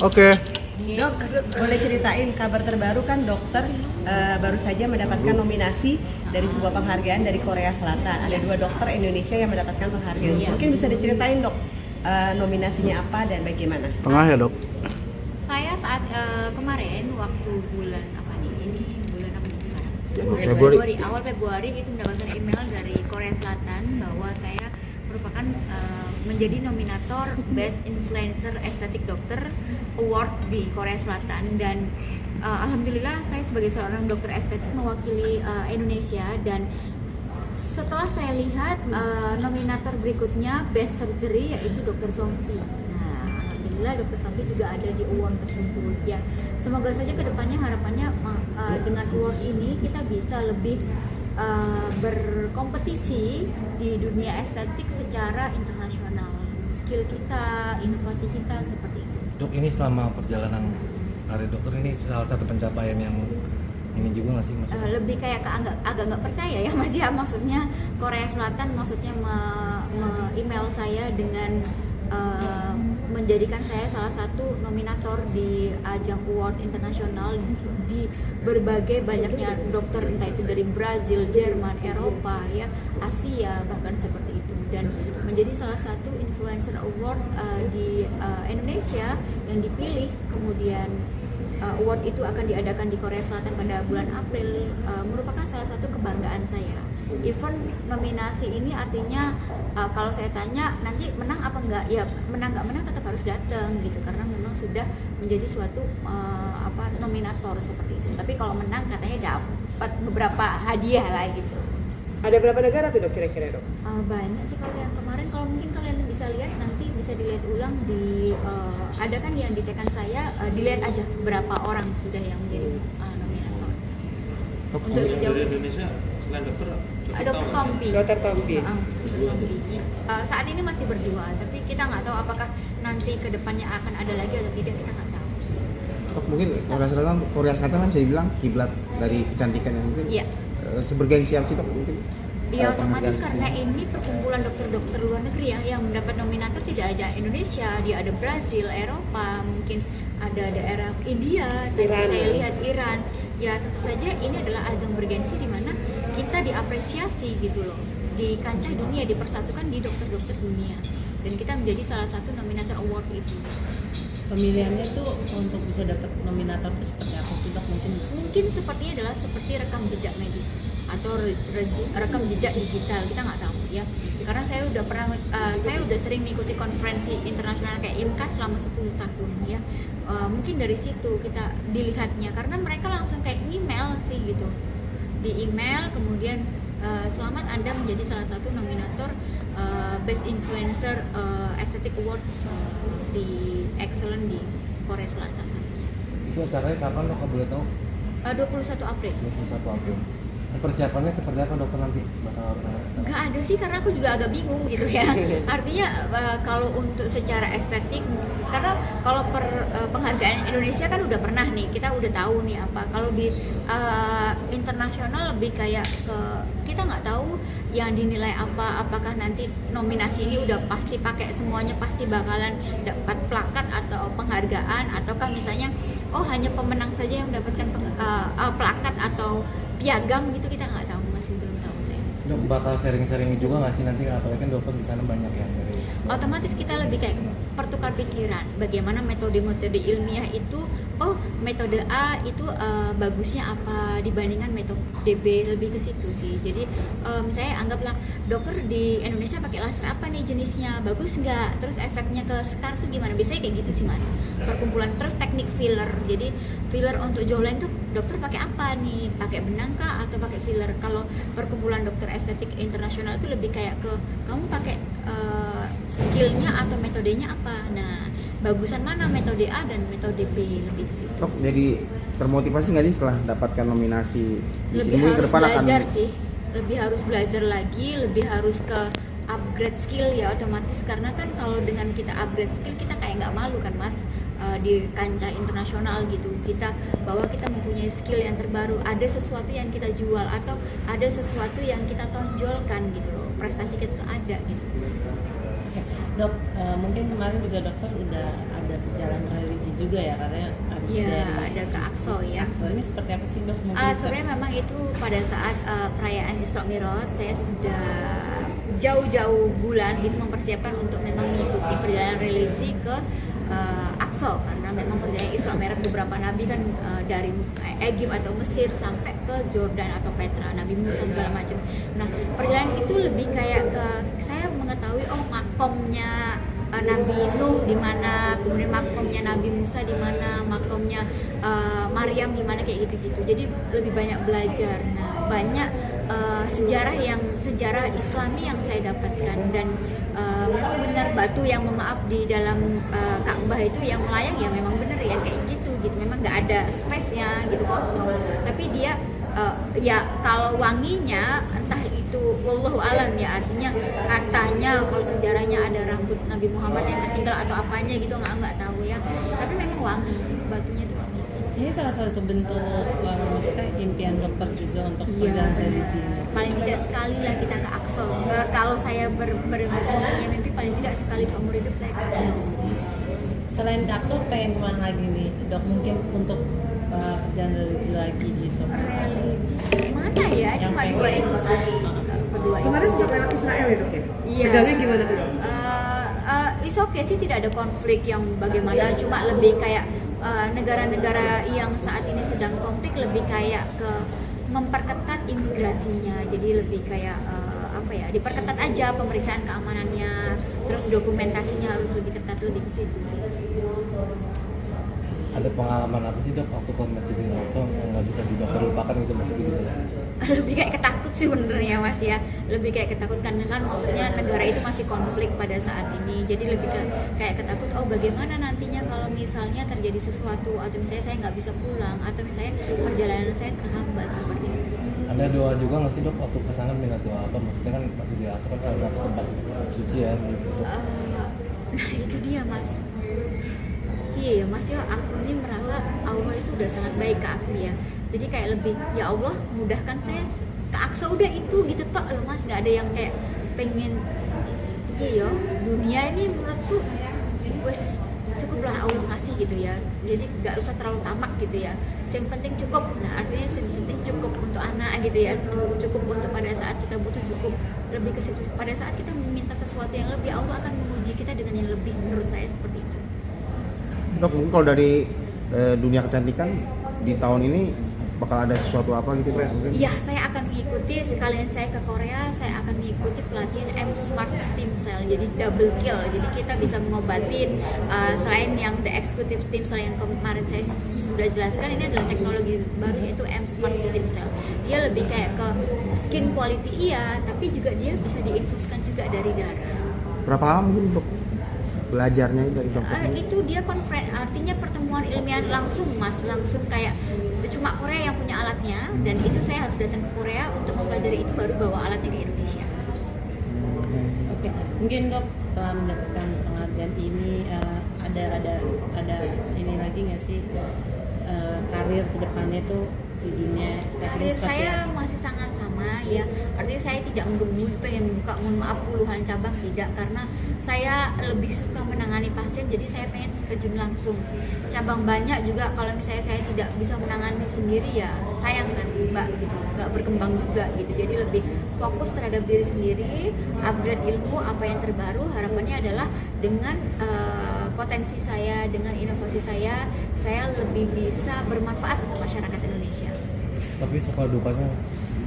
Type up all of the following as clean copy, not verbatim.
Oke. Dok, boleh ceritain kabar terbaru kan dokter baru saja mendapatkan nominasi dari sebuah penghargaan dari Korea Selatan. Ada 2 dokter Indonesia yang mendapatkan penghargaan. Mungkin bisa diceritain dok, nominasinya apa dan bagaimana? Tengah ya dok. Saya saat kemarin waktu bulan apa nih? Ini bulan apa nih sekarang? Februari. Awal Februari itu mendapatkan email dari Korea Selatan bahwa saya merupakan menjadi nominator Best Influencer Aesthetic Doctor Award di Korea Selatan dan alhamdulillah saya sebagai seorang dokter estetik mewakili Indonesia dan setelah saya lihat nominator berikutnya Best Surgery yaitu Dr. Tompi. Nah, alhamdulillah Dr. Tompi juga ada di award tersebut ya. Semoga saja kedepannya harapannya dengan award ini kita bisa lebih berkompetisi di dunia estetik secara internasional. Skill kita, inovasi kita seperti itu. Dok, ini selama perjalanan karir dokter ini salah satu pencapaian yang ini juga nggak sih maksudnya? Lebih kayak agak nggak percaya ya Mas ya, maksudnya Korea Selatan maksudnya email saya dengan menjadikan saya salah satu nominator di ajang award internasional di berbagai banyaknya dokter entah itu dari Brazil, Jerman, Eropa ya, Asia bahkan seperti itu dan menjadi salah satu influencer award di Indonesia yang dipilih kemudian award itu akan diadakan di Korea Selatan pada bulan April merupakan salah satu kebanggaan saya. Event nominasi ini artinya kalau saya tanya nanti menang apa enggak, ya menang nggak menang tetap harus datang gitu karena memang sudah menjadi suatu nominator seperti itu. Tapi kalau menang katanya dapat beberapa hadiah lah gitu. Ada berapa negara tuh dok kira-kira dok? Banyak sih kalau yang kemarin, kalau mungkin kalian bisa lihat nanti bisa dilihat ulang di ada kan yang di tekan saya, dilihat aja berapa orang sudah yang menjadi nominator. Untuk sejauh dari Indonesia selain dokter Dr. Tompi. Dr. Tompi. Dr. Tompi. Saat ini masih berdua, tapi kita nggak tahu apakah nanti kedepannya akan ada lagi atau tidak, kita nggak tahu. Mungkin Korea Selatan kan saya bilang kiblat dari kecantikan yang mungkin. Iya. Sebergengsi apa sih dok mungkin? Iya otomatis penghargaan karena ini. ini perkumpulan dokter-dokter luar negeri ya yang mendapat nominator tidak aja Indonesia, dia ada Brazil, Eropa, mungkin ada daerah India, dan Iran. saya lihat Iran. Ya tentu saja ini adalah ajang bergensi di mana kita diapresiasi gitu loh di kancah dunia, dipersatukan di dokter-dokter dunia dan kita menjadi salah satu nominator award itu. Pemilihannya tuh untuk bisa dapat nominator itu seperti apa sih dok? Mungkin sepertinya adalah seperti rekam jejak medis atau rekam jejak digital, kita nggak tahu ya karena saya udah sering mengikuti konferensi internasional kayak IMCAS selama 10 tahun ya. Mungkin dari situ kita dilihatnya karena mereka langsung kayak email sih gitu, di email kemudian selamat Anda menjadi salah satu nominator Best Influencer Aesthetic Award di Excellent di Korea Selatan nantinya. Itu acaranya kapan dok, kalau boleh tahu? 21 April. 21 April. Persiapannya seperti apa dokter nanti? Nggak ada sih karena aku juga agak bingung gitu ya. Artinya kalau untuk secara estetik, karena kalau penghargaan Indonesia kan udah pernah nih, kita udah tahu nih apa. Kalau di internasional lebih kayak ke kita nggak tahu yang dinilai apa, apakah nanti nominasi ini udah pasti pakai semuanya pasti bakalan dapat plakat atau penghargaan, ataukah misalnya hanya pemenang saja yang mendapatkan plakat atau piagam gitu, kita nggak tahu, masih belum tahu saya. Dok, bakal sharing-sharing juga nggak sih nanti, apalagi kan dokter di sana banyak yang dari Otomatis kita lebih kayak pertukar pikiran bagaimana metode-metode ilmiah itu, metode A itu bagusnya apa dibandingkan metode B, lebih ke situ sih. Jadi misalnya anggaplah dokter di Indonesia pakai laser apa nih jenisnya, bagus nggak, terus efeknya ke scar tuh gimana, biasanya kayak gitu sih mas, perkumpulan. Terus teknik filler, jadi filler untuk jawline tuh dokter pakai apa nih, pakai benang kah atau pakai filler. Kalau perkumpulan dokter estetik internasional itu lebih kayak ke kamu pakai skillnya atau metodenya apa. Nah, bagusan mana metode A dan metode B, lebih ke situ. Dok, jadi termotivasi nggak sih setelah dapatkan nominasi di Lebih sini? harus belajar sih, lebih harus belajar lagi, lebih harus ke upgrade skill ya otomatis, karena kan kalau dengan kita upgrade skill kita kayak nggak malu kan mas, di kancah internasional gitu, kita bahwa kita mempunyai skill yang terbaru, ada sesuatu yang kita jual atau ada sesuatu yang kita tonjolkan gitu loh, prestasi kita ada gitu. Oke, Dok, mungkin kemarin juga dokter udah ada perjalanan religi juga ya, katanya habis Iya, dari ada ke Aqsa ya. Aqsa. Ini seperti apa sih Dok? Mungkin bisa- Sebenarnya memang itu pada saat perayaan Isra Mi'raj saya sudah jauh-jauh bulan itu mempersiapkan untuk memang mengikuti perjalanan religi ke Aqsa, karena memang perjalanan Isra Mi'raj beberapa nabi kan dari Egypt atau Mesir sampai ke Jordan atau Petra, Nabi Musa segala macam. Nah, perjalanan itu lebih kayak ke saya mengetahui makomnya Nabi Nuh di mana, kemudian makomnya Nabi Musa di mana, makomnya Maryam di mana, kayak gitu-gitu. Jadi lebih banyak belajar. Nah, banyak sejarah Islami yang saya dapatkan, dan memang benar batu yang mohon maaf di dalam Ka'bah itu yang melayang ya memang benar ya kayak gitu. Memang nggak ada space-nya gitu, kosong. Tapi dia ya kalau wanginya entah itu wallahu alam ya, artinya katanya kalau sejarahnya ada rambut Nabi Muhammad yang tertinggal atau apanya gitu, nggak tahu ya, tapi memang wangi, batunya itu wangi. Ini salah satu bentuk maksudnya impian dokter juga untuk Iya, perjalanan religi ini. paling tidak sekali lah kita ke Aqsa. Kalau saya mempunyai mimpi paling tidak sekali seumur hidup saya ke Aqsa. Selain ke Aqsa, pengen kemana lagi nih Dok? Mungkin untuk perjalanan religi lagi gitu. Religi mana ya? Yang Cuma pengen. dua itu sih. Dua itu. Kemarin sempat lewat Israel ya dok ya? Iya. Tegangnya gimana tuh dok? It's okay sih, tidak ada konflik yang bagaimana, cuma lebih kayak negara-negara yang saat ini sedang konflik lebih kayak ke memperketat imigrasinya, jadi lebih kayak diperketat aja pemeriksaan keamanannya, terus dokumentasinya harus lebih ketat, lebih ke situ sih. Ada pengalaman apa sih Dok waktu ke Masjidil Aqsa yang nggak bisa dokter lupakan gitu, maksudnya bisa ya? Lebih kayak ketakut sih sebenarnya Mas ya, lebih kayak ketakut karena kan maksudnya negara itu masih konflik pada saat ini, jadi lebih kayak ketakut bagaimana nantinya kalau misalnya terjadi sesuatu, atau misalnya saya nggak bisa pulang, atau misalnya perjalanan saya terhambat seperti itu. Ada doa juga nggak sih Dok waktu kesana, minat doa apa? Maksudnya kan Masjidil Aqsa kan salah satu tempat suci ya gitu. Nah itu dia Mas. Iya ya Mas ya, aku ini merasa Allah itu udah sangat baik ke aku ya. Jadi kayak lebih, ya Allah mudahkan saya ke Aqsa, udah itu gitu tok loh Mas, nggak ada yang kayak pengen iya ya dunia ini menurutku wes cukuplah Allah ngasih gitu ya. Jadi nggak usah terlalu tamak gitu ya. Yang penting cukup. Nah artinya yang penting cukup untuk anak gitu ya. Cukup untuk pada saat kita butuh, cukup lebih ke situ. Pada saat kita meminta sesuatu yang lebih, Allah akan menguji kita dengan yang lebih, menurut saya seperti itu. Dok, mungkin kalau dari dunia kecantikan di tahun ini bakal ada sesuatu apa gitu Dok? Mungkin? Iya, saya akan mengikuti, sekalian saya ke Korea, saya akan mengikuti pelatihan M Smart Stem Cell, jadi double kill. Jadi kita bisa mengobatin selain yang the executive stem cell yang kemarin saya sudah jelaskan, ini adalah teknologi baru yaitu M Smart Stem Cell. Dia lebih kayak ke skin quality iya, tapi juga dia bisa diinfuskan juga dari darah. Berapa lama mungkin untuk belajarnya dari dokter? Itu dia artinya pertemuan ilmiah langsung Mas, langsung kayak cuma Korea yang punya alatnya, dan itu saya harus datang ke Korea untuk mempelajari itu, baru bawa alatnya ke Indonesia. Oke, mungkin Dok setelah mendapatkan penghargaan ini ada ini lagi nggak sih karir kedepannya tuh di dunia estetik Karir seperti saya apa? masih sangat sama ya, artinya saya tidak menggebu pengen buka mohon maaf puluhan cabang, tidak, karena saya lebih suka menangani pasien, jadi saya pengen terjun langsung. Cabang banyak juga, kalau misalnya saya tidak bisa menangani sendiri ya sayang kan Mbak gitu, nggak berkembang juga gitu. Jadi lebih fokus terhadap diri sendiri, upgrade ilmu apa yang terbaru. Harapannya adalah dengan potensi saya, dengan inovasi saya lebih bisa bermanfaat untuk masyarakat Indonesia. Tapi suka dukanya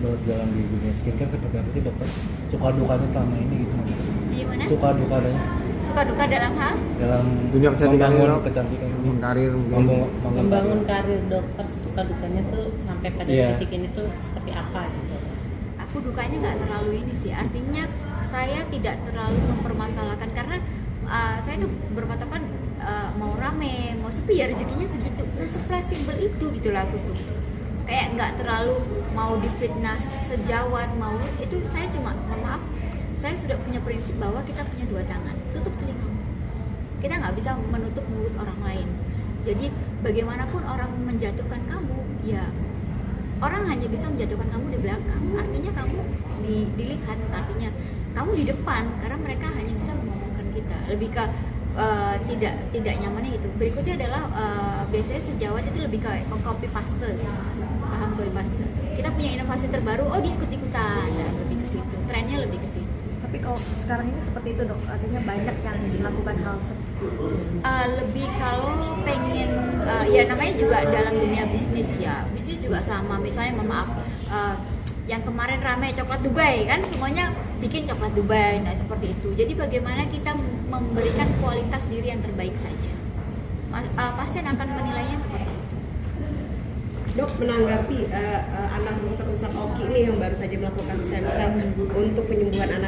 jalan di dunia skincare seperti apa sih Dokter? Suka dukanya selama ini gitu maksudnya? Gimana? Suka dukanya Suka duka dalam hal? dalam Dunia kecantikan membangun Dok. kecantikan ini. Karir mungkin. Membangun karir dokter, suka dukanya tuh sampai pada Iya. titik ini tuh seperti apa gitu? Aku dukanya nggak terlalu ini sih, artinya saya tidak terlalu mempermasalahkan, karena saya tuh berpatokan mau rame mau sepi ya rezekinya segitu, nah se-fleksibel itu gitu lah aku tuh, kayak nggak terlalu mau difitnah sejawat mau itu. Saya cuma mohon maaf, saya sudah punya prinsip bahwa kita punya dua tangan, tutup telingamu, kita nggak bisa menutup mulut orang lain. Jadi bagaimanapun orang menjatuhkan kamu, ya orang hanya bisa menjatuhkan kamu di belakang, artinya kamu dilihat, artinya kamu di depan, karena mereka hanya bisa mengomongkan kita, lebih ke tidak nyamannya gitu. Berikutnya adalah biasanya sejawat itu lebih ke copy paste sih. Paham copy paste. Kita punya inovasi terbaru, oh dia ikut-ikutan, nah, lebih ke situ. Trennya lebih ke situ. Tapi kalau sekarang ini seperti itu dok, artinya banyak yang dilakukan hal seperti itu. Lebih kalau pengen ya namanya juga dalam dunia bisnis ya, bisnis juga sama. Misalnya mohon maaf, yang kemarin ramai coklat Dubai kan, semuanya bikin coklat Dubai, nah seperti itu. Jadi bagaimana kita memberikan kualitas diri yang terbaik saja, pasien akan menilainya seperti itu. Dok, menanggapi anak dokter Ustadz Oki nih yang baru saja melakukan stem cell untuk penyembuhan anak